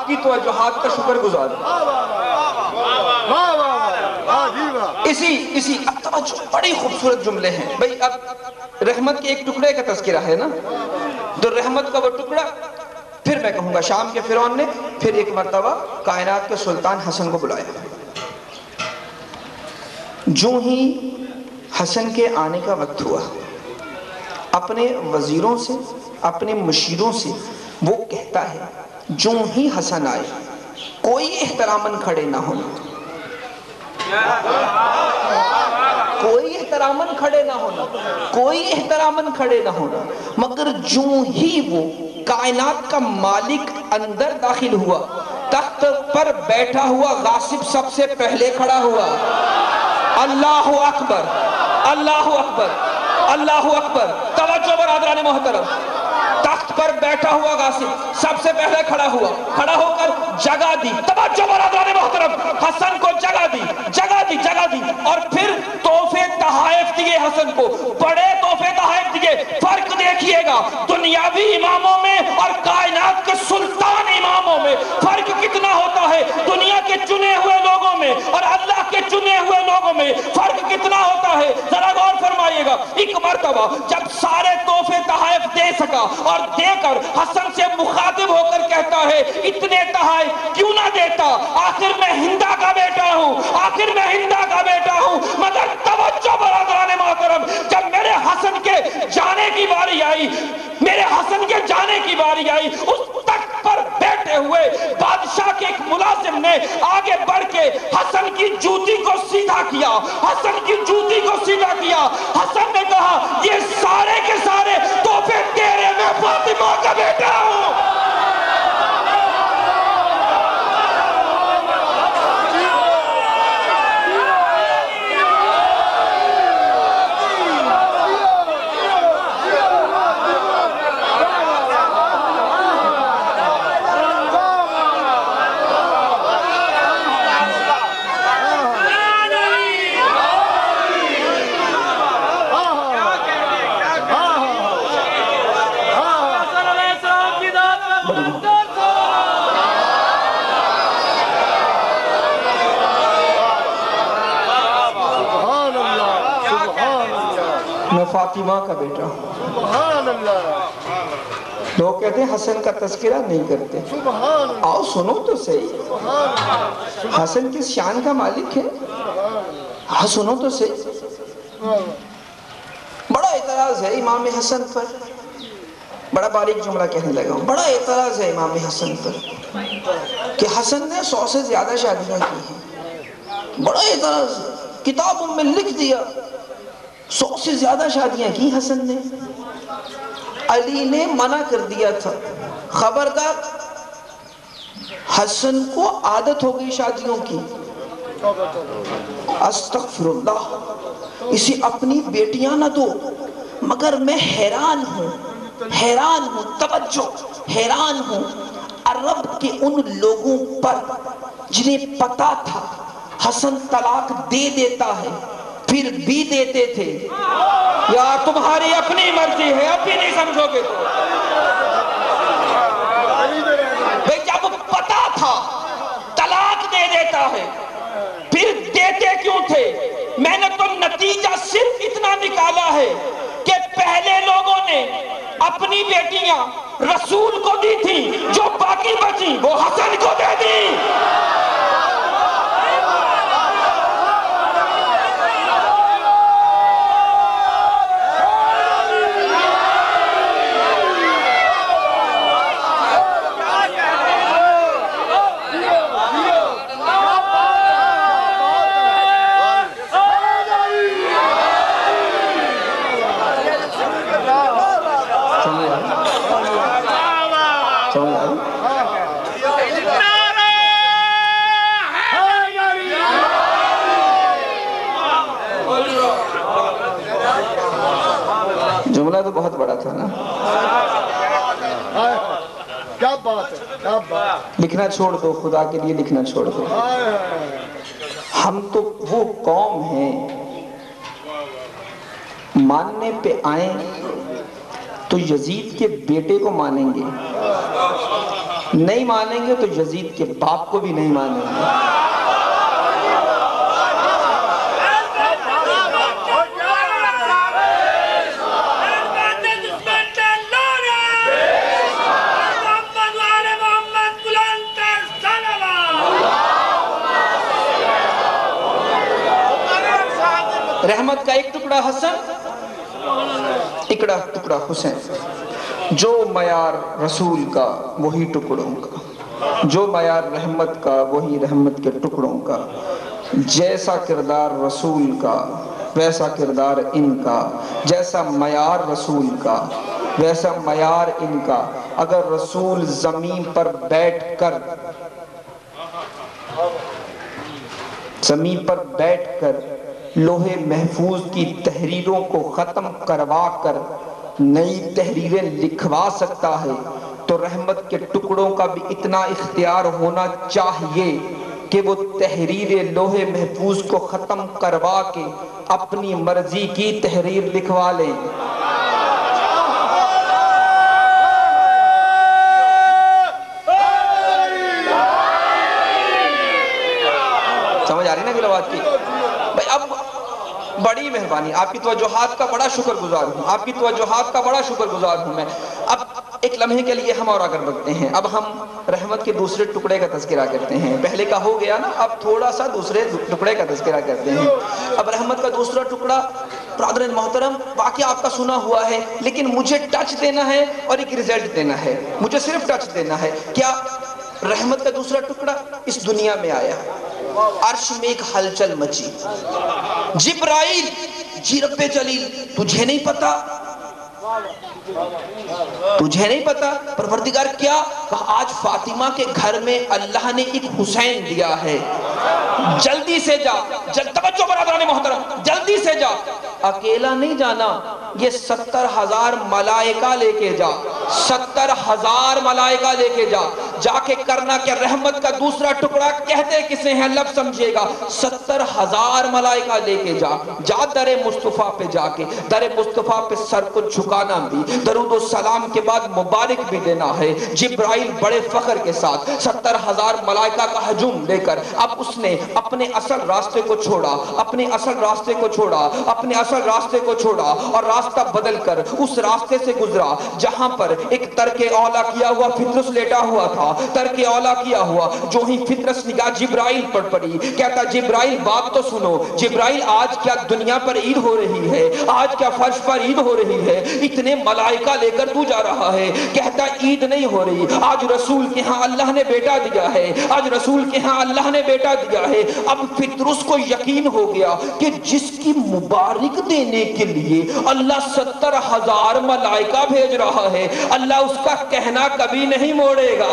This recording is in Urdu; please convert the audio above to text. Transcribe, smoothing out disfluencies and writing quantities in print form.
آپ کی توجہات کا شکر گزار ہوں۔ اسی اب توجہ، بڑی خوبصورت جملے ہیں بھئی۔ اب رحمت کے ایک ٹکڑے کا تذکرہ ہے نا، تو رحمت کا وہ ٹکڑا پھر میں کہوں گا شام کے فرعون نے پھر ایک مرتبہ کائنات کے سلطان حسن کو بلایا۔ جو ہی حسن کے آنے کا وقت ہوا، اپنے وزیروں سے، اپنے مشیروں سے وہ کہتا ہے جو ہی حسن آئے کوئی احتراماً کھڑے نہ ہونا، کوئی احتراماً کھڑے نہ ہونا، کوئی احتراماً کھڑے نہ ہونا، مگر جو ہی وہ کائنات کا مالک اندر داخل ہوا، تخت پر بیٹھا ہوا غاصب سب سے پہلے کھڑا ہوا۔ اللہ اکبر، اللہ اکبر، اللہ اکبر۔ توجہ برادران محترم، تخت پر بیٹھا ہوا غاصب سب سے پہلے کھڑا ہوا، کھڑا ہو کر جگہ دی۔ توجہ برادران محترم، حسن کو جگہ دی، جگہ دی، جگہ دی، اور پھر تحفے تحائف دیے حسن کو، بڑے تحفے تحائف دیے۔ فرق دیکھیے گا دنیاوی اماموں میں اور کائنات کے سلطان اماموں میں فرق کتنا ہوتا ہے، دنیا کے چنے ہوئے لوگوں میں اور اللہ کے چنے ہوئے لوگوں میں فرق کتنا ہوتا ہے، ذرا غور فرمائیے گا۔ ایک مرتبہ جب سارے تحفے تحائف دے سکا اور دے کر حسن سے مخاطب ہو کر کہتا ہے اتنے تحائف کیوں نہ دیتا، آخر میں ہندا کا بیٹا ہوں، آخر میں ہندا کا بیٹا ہوں۔ مگر توجہ برادران محترم، جب میرے حسن کے جانے کی باری آئی، میرے حسن کے جانے کی باری آئی، اس تخت پر بیٹھے ہوئے بادشاہ کے ایک ملازم نے آگے بڑھ کے حسن کی جوتی کو سیدھا کیا، حسن کی جوتی کو سیدھا کیا۔ حسن نے کہا یہ سارے کے سارے تحفے تیرے، میں فاطمہ کا بیٹا ہوں۔ فاطمہ کا بیٹا سبحان اللہ۔ لوگ کہتے ہیں حسن کا تذکرہ نہیں کرتے، آؤ سنو تو صحیح، حسن کس شان کا مالک ہے، ہاں سنو تو صحیح۔ بڑا اعتراض ہے امام حسن پر، بڑا باریک جملہ کہنے لگا ہوں، بڑا اعتراض ہے امام حسن پر کہ حسن نے 100 سے زیادہ شادیاں کی ہیں، بڑا اعتراض، کتابوں میں لکھ دیا 100 سے زیادہ شادیاں کی حسن نے۔ علی نے منع کر دیا تھا خبردار، حسن کو عادت ہو گئی شادیوں کی، استغفر اللہ، اسے اپنی بیٹیاں نہ دو۔ مگر میں حیران ہوں، حیران ہوں، توجہ، حیران ہوں عرب کے ان لوگوں پر جنہیں پتا تھا حسن طلاق دے دیتا ہے پھر بھی دیتے تھے۔ یا تمہاری اپنی مرضی ہے، اب بھی نہیں سمجھو گے تو بھئی جب پتا تھا طلاق دے دیتا ہے پھر دیتے کیوں تھے؟ میں نے تو نتیجہ صرف اتنا نکالا ہے کہ پہلے لوگوں نے اپنی بیٹیاں رسول کو دی تھی، جو باقی بچی وہ حسن کو دے دی۔ جملہ تو بہت بڑا تھا نا، کیا بات ہے، کیا بات، لکھنا چھوڑ دو، خدا کے لیے لکھنا چھوڑ دو۔ ہم تو وہ قوم ہیں ماننے پہ آئیں تو یزید کے بیٹے کو مانیں گے، نہیں مانیں گے تو یزید کے باپ کو بھی نہیں مانیں گے۔ رحمت کا ایک ٹکڑا حسن، ٹکڑا حسین، جو معیار رسول کا وہی ٹکڑوں کا، جو معیار رحمت کا وہی رحمت کے ٹکڑوں کا، جیسا کردار رسول کا ویسا کردار ان کا، جیسا معیار رسول کا ویسا معیار ان کا۔ اگر رسول زمین پر بیٹھ کر لوہے محفوظ کی تحریروں کو ختم کروا کر نئی تحریریں لکھوا سکتا ہے تو رحمت کے ٹکڑوں کا بھی اتنا اختیار ہونا چاہیے کہ وہ تحریر لوہے محفوظ کو ختم کروا کے اپنی مرضی کی تحریر لکھوا لیں۔ سمجھ آ رہی نا دلوات کی؟ بھائی اب بڑی مہربانی، آپ کی توجہات کا بڑا شکر گزار ہوں، آپ کی توجہات کا بڑا شکر گزار ہوں میں۔ اب ایک لمحے کے لیے ہم اور آگر بڑھتے ہیں، اب ہم رحمت کے دوسرے ٹکڑے کا تذکرہ کرتے ہیں۔ پہلے کا ہو گیا نا، اب تھوڑا سا دوسرے ٹکڑے کا تذکرہ کرتے ہیں۔ اب رحمت کا دوسرا ٹکڑا، برادران محترم، واقعہ آپ کا سنا ہوا ہے، لیکن مجھے ٹچ دینا ہے اور ایک رزلٹ دینا ہے، مجھے صرف ٹچ دینا ہے۔ کیا رحمت کا دوسرا ٹکڑا اس دنیا میں آیا، عرش میں ایک ہلچل مچی، جبرائیل جی رب جلیل تجھے نہیں پتا، تجھے نہیں پتا پروردگار کیا؟ کہا آج فاطمہ کے گھر میں اللہ نے ایک حسین دیا ہے، جلدی سے جا، توجہ برادران محترم، جلدی سے جا، اکیلا نہیں جانا، یہ 70,000 ملائکہ لے کے جا، 70,000 ملائکہ لے کے جا، جا کے کرنا کہ رحمت کا دوسرا ٹکڑا کہتے کسے ہیں لب سمجھے گا، 70,000 ملائکہ لے کے جا، جا در مصطفیٰ پہ جا کے، در مصطفیٰ پہ سر کو جھکانا بھی، درود و سلام کے بعد مبارک بھی دینا ہے۔ جبرائیل بڑے فخر کے ساتھ 70,000 ملائکہ کا ہجوم لے کر اب اس نے اپنے اصل راستے کو چھوڑا، اپنے اصل راستے کو چھوڑا، اپنے اصل راستے کو چھوڑا اور راستہ بدل کر اس راستے سے گزرا جہاں پر ایک ترک اولا کیا ہوا فطرس لیٹا ہوا تھا، ترک اولا کیا ہوا، جو ہی فطرس نگاہ جبرائیل پر پڑی، کہتا جبرائیل بات تو سنو، جبرائیل آج کیا دنیا پر عید ہو رہی ہے، آج کیا فرش پر عید ہو رہی ہے، اتنے ملائکہ لے کر تو جا رہا ہے، کہتا عید نہیں ہو رہی، آج رسول کے ہاں اللہ نے بیٹا دیا ہے، آج رسول کے ہاں اللہ نے بیٹا دیا ہے۔ اب فطرس کو یقین ہو گیا کہ جس کی مبارک دینے کے لیے اللہ 70,000 ملائکہ بھیج رہا ہے، اللہ اس کا کہنا کبھی نہیں موڑے گا۔